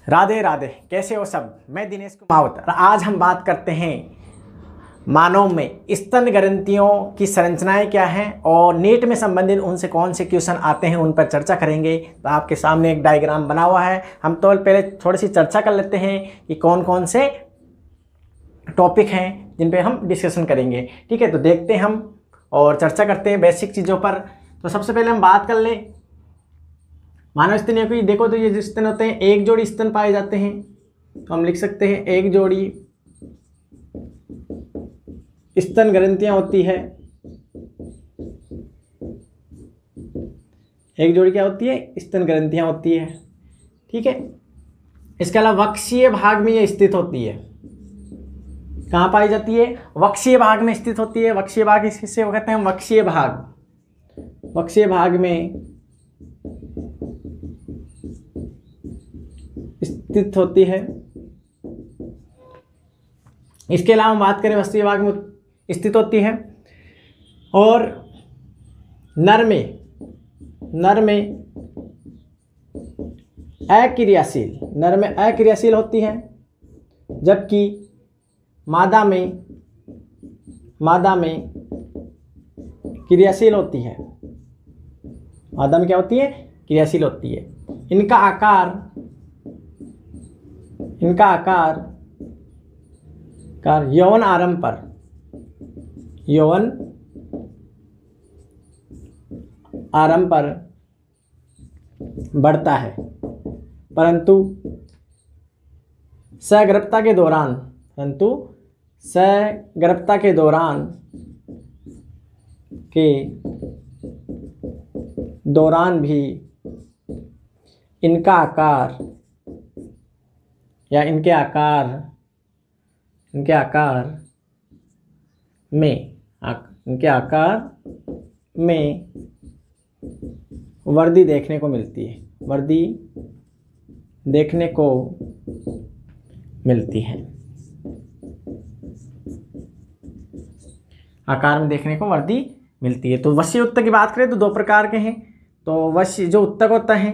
राधे राधे, कैसे हो सब। मैं दिनेश कुमावत और आज हम बात करते हैं मानव में स्तन ग्रंथियों की संरचनाएं क्या हैं और नीट में संबंधित उनसे कौन से क्वेश्चन आते हैं उन पर चर्चा करेंगे। तो आपके सामने एक डायग्राम बना हुआ है। हम तो पहले थोड़ी सी चर्चा कर लेते हैं कि कौन कौन से टॉपिक हैं जिन पे हम डिस्कशन करेंगे। ठीक है, तो देखते हैं हम और चर्चा करते हैं बेसिक चीज़ों पर। तो सबसे पहले हम बात कर लें मानव स्तनियों की। देखो तो ये जो स्तन होते हैं, एक जोड़ी स्तन पाए जाते हैं, तो हम लिख सकते हैं एक जोड़ी स्तन ग्रंथियां होती है। एक जोड़ी क्या होती है? स्तन ग्रंथियां होती है। ठीक है, इसके अलावा वक्षीय भाग में ये स्थित होती है। कहाँ पाई जाती है? वक्षीय भाग में स्थित होती है। वक्षीय भाग किससे कहते हैं? वक्षीय भाग। वक्षीय भाग में स्थित होती है। इसके अलावा हम बात करें वक्षीय भाग में स्थित होती है। और नर में अक्रियाशील होती है, जबकि मादा में क्रियाशील होती है। मादा में क्या होती है? क्रियाशील होती है। इनका आकार यौन आरंभ पर बढ़ता है, परंतु सगर्भता के दौरान भी इनका आकार या इनके आकार में वृद्धि देखने को मिलती है। आकार में देखने को वृद्धि मिलती है। तो वशीय उत्तक की बात करें तो दो प्रकार के हैं। तो वशीय जो उत्तक होता है,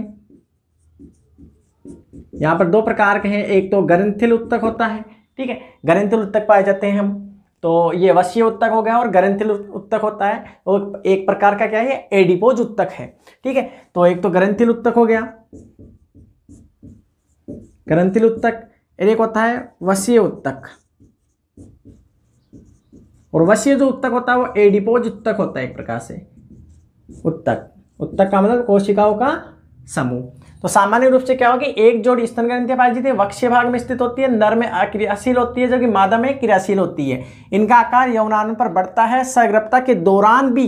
यहाँ पर दो प्रकार के हैं। एक तो ग्रंथिल उत्तक होता है। ठीक है, ग्रंथिल उत्तक पाए जाते हैं हम, तो ये वशीय उत्तक हो गया। और ग्रंथिल उत्तक होता है और एक प्रकार का क्या है? एडिपोज उत्तक है। ठीक है, तो एक तो ग्रंथिल उत्तक हो गया, ग्रंथिल उत्तक। एक होता है वशीय उत्तक, और वशीय जो उत्तक होता है वो एडिपोज उत्तक होता है। एक प्रकार से उत्तक का मतलब कोशिकाओं का समूह। तो सामान्य रूप से क्या होगी? एक जोड़ी स्तन ग्रंथियां पाई जाती है, वक्षीय भाग में स्थित होती है, नर में अक्रियाशील होती है, जबकि मादा में क्रियाशील होती है। इनका आकार यौनांग पर बढ़ता है, सगर्भता के दौरान भी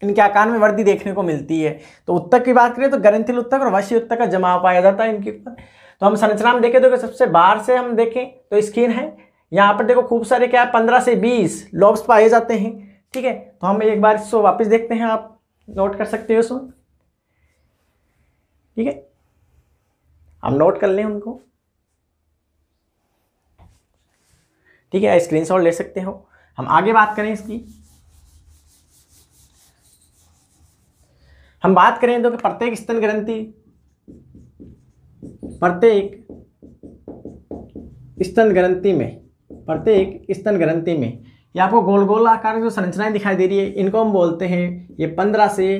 इनके आकार में वृद्धि देखने को मिलती है। तो उत्तक की बात करें तो ग्रंथिल उत्तक और वशीय उत्तक का जमाव पाया जाता है इनके ऊपर। तो हम संरचना में देखें तो सबसे बाहर से हम देखें तो स्किन है। यहाँ पर देखो खूब सारे क्या है? 15 से 20 लॉब्स पाए जाते हैं। ठीक है, तो हम एक बार इसको वापस देखते हैं, आप नोट कर सकते हो इसको। ठीक है, हम नोट कर लें उनको। ठीक है, स्क्रीनशॉट ले सकते हो। हम आगे बात करें इसकी। हम बात करें तो कि प्रत्येक स्तन ग्रंथि में ये आपको गोल गोल आकार की जो संरचनाएं दिखाई दे रही है, इनको हम बोलते हैं, ये 15 से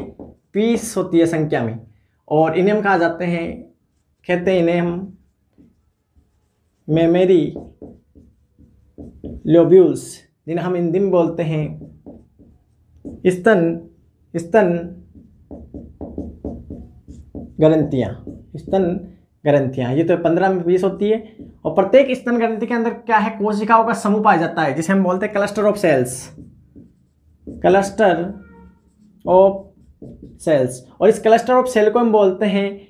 20 होती है संख्या में। और इन्हें हम कहा जाते हैं, इन्हें हम मेमरी लोब्यूल्स, जिन्हें हम हिंदी में बोलते हैं स्तन ग्रंथियां। ये तो 15 में 20 होती है। और प्रत्येक स्तन ग्रंथि के अंदर क्या है? कोशिकाओं का समूह पाया जाता है, जिसे हम बोलते हैं क्लस्टर ऑफ सेल्स। और इस क्लस्टर ऑफ सेल को हम बोलते हैं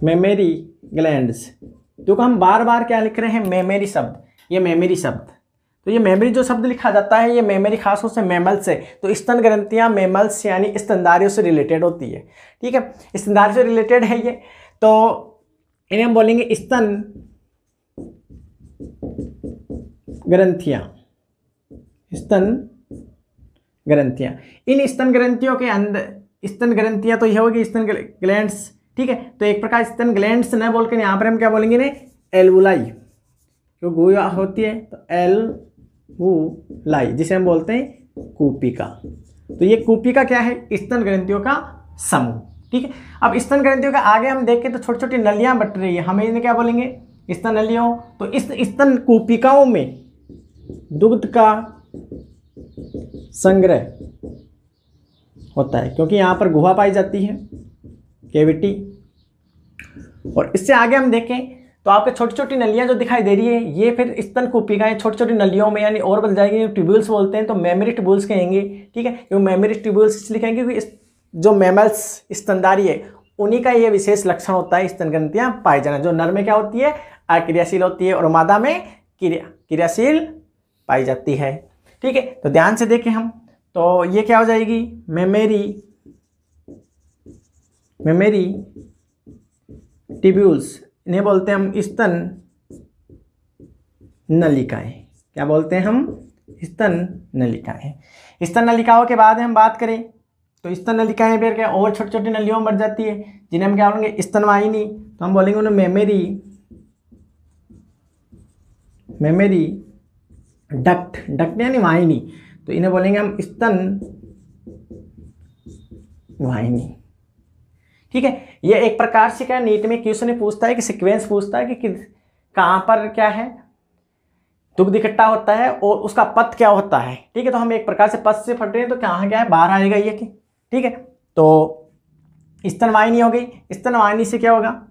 मेमरी ग्लैंड्स। क्योंकि हम बार बार क्या लिख रहे हैं? मेमरी शब्द। ये मेमरी शब्द, तो ये मेमरी जो शब्द लिखा जाता है, ये मेमरी खासतौर से मैमल से, तो स्तन ग्रंथियां मैमल्स यानी स्तनधारियों से रिलेटेड होती है। ठीक है, स्तनधारी से रिलेटेड है ये। तो इन्हें हम बोलेंगे स्तन ग्रंथियां। इन स्तन ग्रंथियों के अंदर, स्तन ग्रंथियां तो यह होगी स्तन ग्लैंड्स ठीक है। तो एक प्रकार स्तन ग्लैंड्स न बोल के यहाँ पर हम क्या बोलेंगे ने, एल्वुलाई, जो गोया होती है तो एल्वुलाई, जिसे हम बोलते हैं कूपिका। तो ये कूपिका क्या है, स्तन ग्रंथियों का समूह, ठीक है। अब स्तन ग्रंथियों का आगे हम देखें तो छोटी छोटी नलियां बट रही है, हमें इन्हें क्या बोलेंगे, स्तन नलियों। तो इस स्तन कूपिकाओं में दुग्ध का संग्रह होता है, क्योंकि यहाँ पर गुहा पाई जाती है, कैविटी। और इससे आगे हम देखें तो आपके छोटी छोटी नलियां जो दिखाई दे रही है, ये फिर स्तन कूपिकाएं छोटी छोटी नलियों में यानी और बदल जाएंगे, ट्यूब्यूल्स बोलते हैं, तो मेमरी ट्यूब्यूल्स कहेंगे, ठीक है। क्योंकि मेमरी ट्यूब्यूल्स इसलिए कहेंगे क्योंकि जो मैमल्स स्तनधारी है उन्हीं का ये विशेष लक्षण होता है स्तन ग्रंथियां पाई जाना। जो नर में क्या होती है, अक्रियाशील होती है, और मादा में क्रियाशील पाई जाती है, ठीक है। तो ध्यान से देखें हम, तो ये क्या हो जाएगी, मेमरी ट्यूब्यूल्स, इन्हें बोलते हैं हम स्तन नलिकाएं। क्या बोलते हैं हम, स्तन नलिकाएं। स्तन नलिकाओं के बाद हम बात करें तो स्तन नलिकाएं फिर क्या और छोटी छोटी नलियों में बढ़ जाती है, जिन्हें हम क्या बोलेंगे, स्तनवाहिनी। तो हम बोलेंगे उन्हें मेमरी डक्ट यानी वाहिनी, तो इन्हें बोलेंगे हम स्तन वाहिनी, ठीक है। ये एक प्रकार से क्या नीट में क्वेश्चन पूछता है कि सीक्वेंस पूछता है कि कहाँ पर क्या है दुग्ध इकट्ठा होता है और उसका पथ क्या होता है, ठीक है। तो हम एक प्रकार से पथ से फट रहे हैं तो कहाँ क्या है, बाहर आएगा ये, ठीक है। तो स्तनवाहिनी हो गई, स्तनवाहिनी से क्या होगा,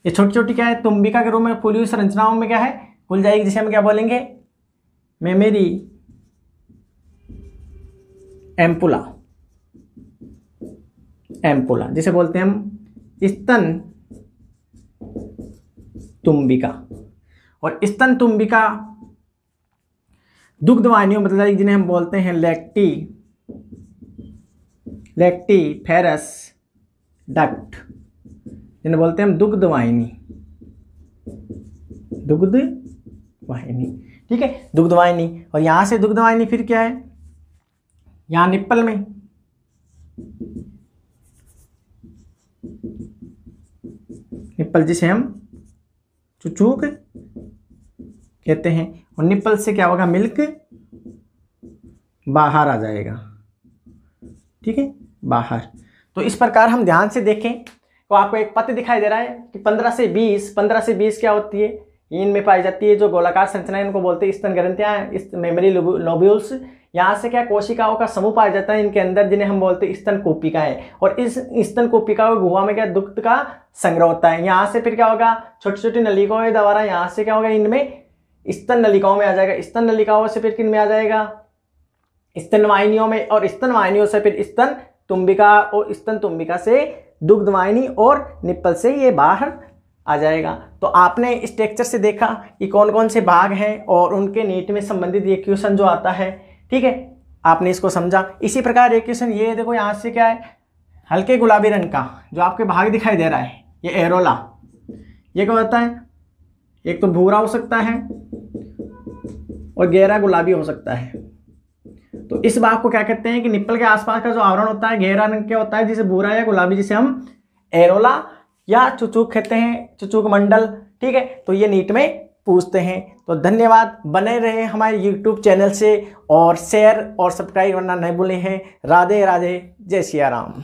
ये छोटी छोटी क्या है, तुम्बिका के रूप में फूली हुई संरचनाओं में क्या है खुल जाएगी, जिसे हम क्या बोलेंगे, मेमरी एम्पुला, जिसे बोलते हैं हम स्तन तुम्बिका। और स्तन तुम्बिका दुग्ध वाहिनियों बदल जाएगी, जिन्हें हम बोलते हैं लैक्टिफेरस डक्ट, जिन्हें बोलते हैं हम दुग्ध वाहिनी, ठीक है, दुग्ध वाहिनी। और यहां से दुग्ध वाहिनी फिर क्या है, यहां निप्पल में निप्पल, जिसे हम चुचूक कहते हैं, और निप्पल से क्या होगा, मिल्क बाहर आ जाएगा, ठीक है, बाहर। तो इस प्रकार हम ध्यान से देखें तो आपको एक पत्र दिखाई दे रहा है कि 15 से 20 क्या होती है, इनमें पाई जाती है जो गोलाकार संरचना, इनको बोलते हैं स्तन ग्रंथियां, इस मेमरी लोब्यूल्स। यहाँ से क्या कोशिकाओं का समूह पाया जाता है इनके अंदर, जिन्हें हम बोलते हैं स्तन कोशिकाएं। और इस स्तन कोशिकाओं की गुहा में क्या दुग्ध का संग्रह होता है। यहाँ से फिर क्या होगा, छोटी छोटी नलिकाओं के द्वारा यहाँ से क्या होगा, इनमें स्तन नलिकाओं में आ जाएगा, स्तन नलिकाओं से फिर किन में आ जाएगा, स्तन वाहिनियों में, और स्तन वाहिनियों से फिर स्तन तुम्बिका, और स्तन तुम्बिका से दुग्ध वाहिनी, और निप्पल से ये बाहर आ जाएगा। तो आपने इस टेक्चर से देखा कि कौन कौन से भाग हैं और उनके नीट में संबंधित ये क्वेश्चन जो आता है, ठीक है, आपने इसको समझा। इसी प्रकार एक क्वेश्चन ये देखो, यहाँ से क्या है, हल्के गुलाबी रंग का जो आपके भाग दिखाई दे रहा है, ये एरोला, ये क्या होता है, एक तो भूरा हो सकता है और गहरा गुलाबी हो सकता है। तो इस भाग को क्या कहते हैं कि निप्पल के आसपास का जो आवरण होता है गहरा रंग का होता है, जिसे भूरा या गुलाबी, जिसे हम एरोला या चुचूक कहते हैं, चुचूक मंडल, ठीक है। तो ये नीट में पूछते हैं। तो धन्यवाद, बने रहे हमारे YouTube चैनल से, और शेयर और सब्सक्राइब करना नहीं भूलें हैं। राधे राधे, जय सिया राम।